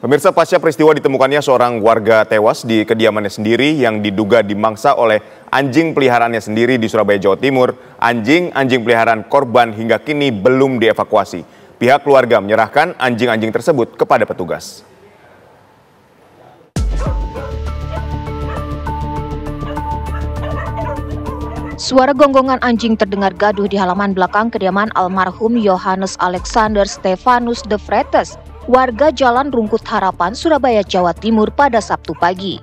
Pemirsa, pasca peristiwa ditemukannya seorang warga tewas di kediamannya sendiri yang diduga dimangsa oleh anjing peliharaannya sendiri di Surabaya, Jawa Timur. Anjing peliharaan korban hingga kini belum dievakuasi. Pihak keluarga menyerahkan anjing-anjing tersebut kepada petugas. Suara gonggongan anjing terdengar gaduh di halaman belakang kediaman almarhum Johannes Alexander Stefanus de Vretes, warga Jalan Rungkut Harapan, Surabaya, Jawa Timur pada Sabtu pagi.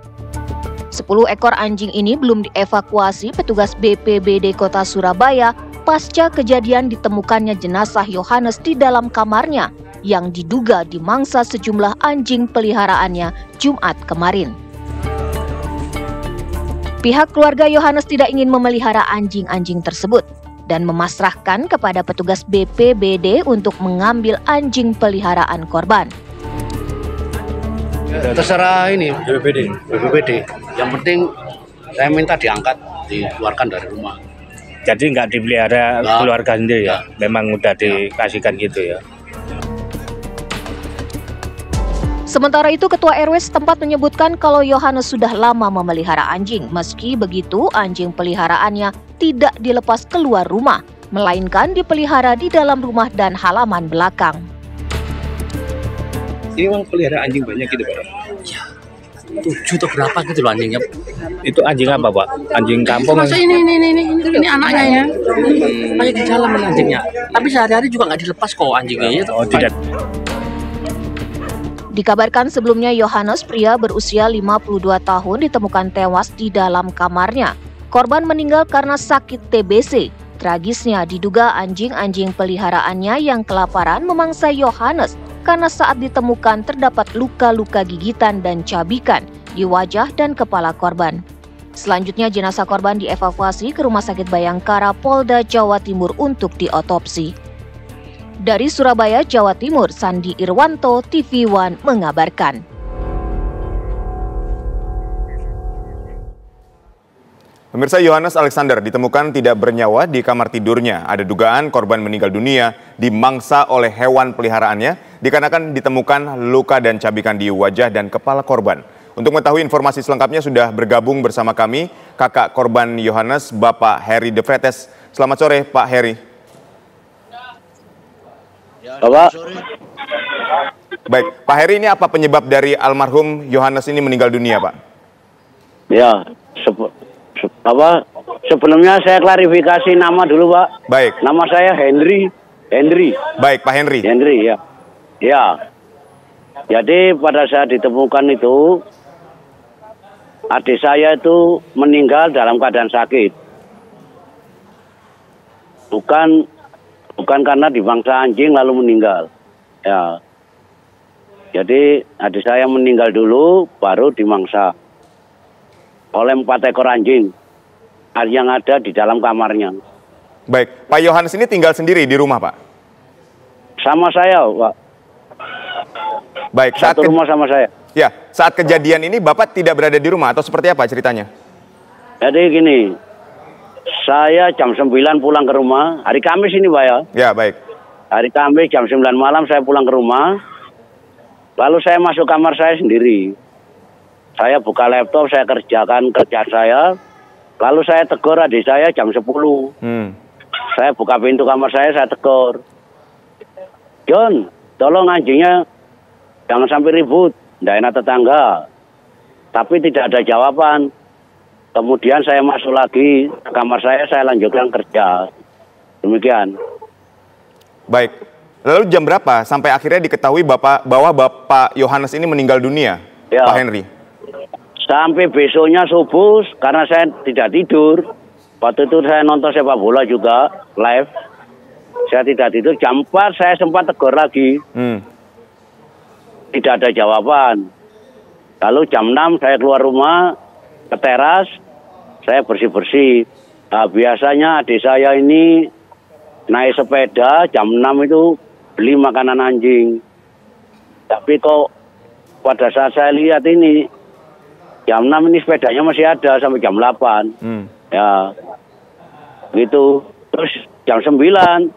10 ekor anjing ini belum dievakuasi petugas BPBD Kota Surabaya pasca kejadian ditemukannya jenazah Johannes di dalam kamarnya yang diduga dimangsa sejumlah anjing peliharaannya Jumat kemarin. Pihak keluarga Johannes tidak ingin memelihara anjing-anjing tersebut dan memasrahkan kepada petugas BPBD untuk mengambil anjing peliharaan korban. Terserah ini BPBD. Yang penting saya minta diangkat, dikeluarkan dari rumah. Jadi nggak dipelihara keluarga sendiri ya? Memang udah dikasihkan gitu ya? Sementara itu, Ketua RW setempat menyebutkan kalau Johannes sudah lama memelihara anjing. Meski begitu, anjing peliharaannya tidak dilepas keluar rumah, melainkan dipelihara di dalam rumah dan halaman belakang. Ini memang pelihara anjing banyak gitu, Pak? Ya, 7 atau berapa gitu loh anjingnya. Itu anjing apa, Pak? Anjing kampung? Masa ini anaknya ya. Banyak di dalam anjingnya. Tapi sehari-hari juga nggak dilepas kok anjingnya. Ya. Oh, tidak. Dikabarkan sebelumnya Johannes, pria berusia 52 tahun, ditemukan tewas di dalam kamarnya. Korban meninggal karena sakit TBC. Tragisnya diduga anjing-anjing peliharaannya yang kelaparan memangsa Johannes karena saat ditemukan terdapat luka-luka gigitan dan cabikan di wajah dan kepala korban. Selanjutnya jenazah korban dievakuasi ke Rumah Sakit Bayangkara Polda Jawa Timur untuk diotopsi. Dari Surabaya, Jawa Timur, Sandi Irwanto, TV One mengabarkan. Pemirsa, Johannes Alexander ditemukan tidak bernyawa di kamar tidurnya. Ada dugaan korban meninggal dunia dimangsa oleh hewan peliharaannya dikarenakan ditemukan luka dan cabikan di wajah dan kepala korban. Untuk mengetahui informasi selengkapnya sudah bergabung bersama kami kakak korban Johannes, Bapak Heri de Vretes. Selamat sore, Pak Heri. Bapak. Baik, Pak Heri, ini apa penyebab dari almarhum Johannes ini meninggal dunia, Pak? Ya, sebelumnya saya klarifikasi nama dulu, Pak. Baik. Nama saya Henry. Baik, Pak Henry. Henry, ya. Ya. Jadi pada saat ditemukan itu, adik saya itu meninggal dalam keadaan sakit. Bukan karena dimangsa anjing lalu meninggal. Ya. Jadi adik saya meninggal dulu baru dimangsa oleh 4 ekor anjing yang ada di dalam kamarnya. Baik, Pak Johannes ini tinggal sendiri di rumah, Pak? Sama saya, Pak. Baik, satu rumah sama saya. Ya, saat kejadian ini Bapak tidak berada di rumah atau seperti apa ceritanya? Jadi gini, saya jam 9 pulang ke rumah, hari Kamis ini, Pak ya. Ya, baik. Hari Kamis jam 9 malam saya pulang ke rumah, lalu saya masuk kamar saya sendiri. Saya buka laptop, saya kerjakan kerjaan saya, lalu saya tegur adik saya jam 10. Saya buka pintu kamar saya tegur. John, tolong anjingnya jangan sampai ribut, tidak enak tetangga. Tapi tidak ada jawaban. Kemudian saya masuk lagi ke kamar saya lanjutkan kerja. Demikian. Baik. Lalu jam berapa sampai akhirnya diketahui bahwa Bapak Johannes ini meninggal dunia, ya, Pak Henry? Sampai besoknya subuh, karena saya tidak tidur. Waktu itu saya nonton sepak bola juga, live. Saya tidak tidur, jam 4 saya sempat tegur lagi. Tidak ada jawaban. Lalu jam 6 saya keluar rumah, ke teras, saya bersih-bersih. Nah, biasanya adik saya ini naik sepeda, jam 6 itu beli makanan anjing. Tapi kok pada saat saya lihat ini, jam 6 ini sepedanya masih ada sampai jam 8. Ya, gitu. Terus jam 9,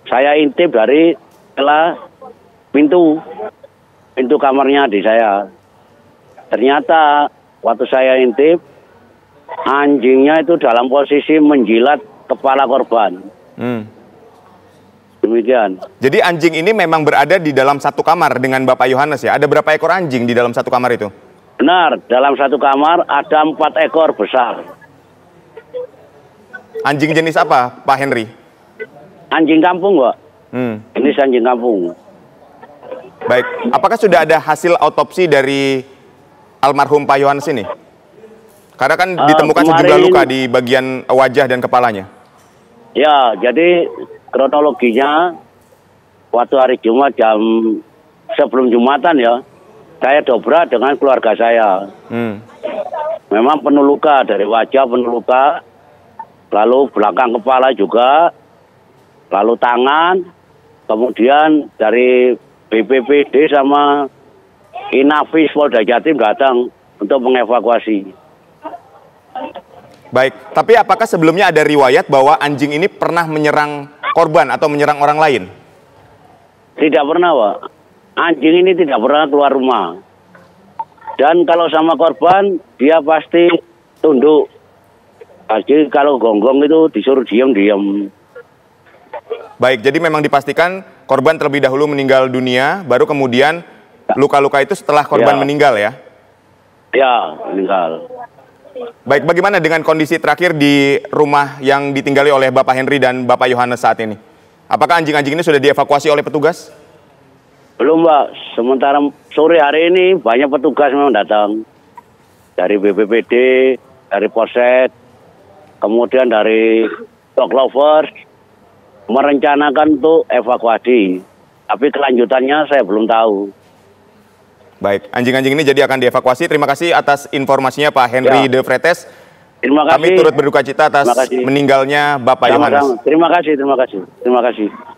saya intip dari celah pintu. pintu kamarnya adik saya. Ternyata waktu saya intip, anjingnya itu dalam posisi menjilat kepala korban. Demikian. Jadi anjing ini memang berada di dalam satu kamar dengan Bapak Yohanes ya? Ada berapa ekor anjing di dalam satu kamar itu? Benar, dalam satu kamar ada 4 ekor besar. Anjing jenis apa, Pak Henry? Anjing kampung, Pak. Ini anjing kampung. Baik, apakah sudah ada hasil autopsi dari almarhum Pak Yohanes ini? Karena kan ditemukan sejumlah luka di bagian wajah dan kepalanya. Ya, jadi kronologinya waktu hari Jumat sebelum Jumatan ya, saya dobrak dengan keluarga saya. Memang penuh luka, dari wajah penuh luka, lalu belakang kepala juga, lalu tangan, kemudian dari BPBD sama Inafis Polda Jatim datang untuk mengevakuasi. Baik, tapi apakah sebelumnya ada riwayat bahwa anjing ini pernah menyerang korban atau menyerang orang lain? Tidak pernah, Pak. Anjing ini tidak pernah keluar rumah. Dan kalau sama korban, dia pasti tunduk. Pasti kalau gonggong itu disuruh diam-diam. Baik, jadi memang dipastikan korban terlebih dahulu meninggal dunia, baru kemudian luka-luka itu setelah korban meninggal ya? Ya, meninggal. Baik, bagaimana dengan kondisi terakhir di rumah yang ditinggali oleh Bapak Henry dan Bapak Yohanes saat ini? Apakah anjing-anjing ini sudah dievakuasi oleh petugas? Belum, Pak. Sementara sore hari ini banyak petugas memang datang. Dari BPBD, dari Polsek, kemudian dari Dog Lovers, merencanakan untuk evakuasi. Tapi kelanjutannya saya belum tahu. Baik, anjing-anjing ini jadi akan dievakuasi. Terima kasih atas informasinya Pak Henry De Vretes. Terima kasih. Kami turut berduka cita atas meninggalnya Bapak Yohanes. Terima kasih.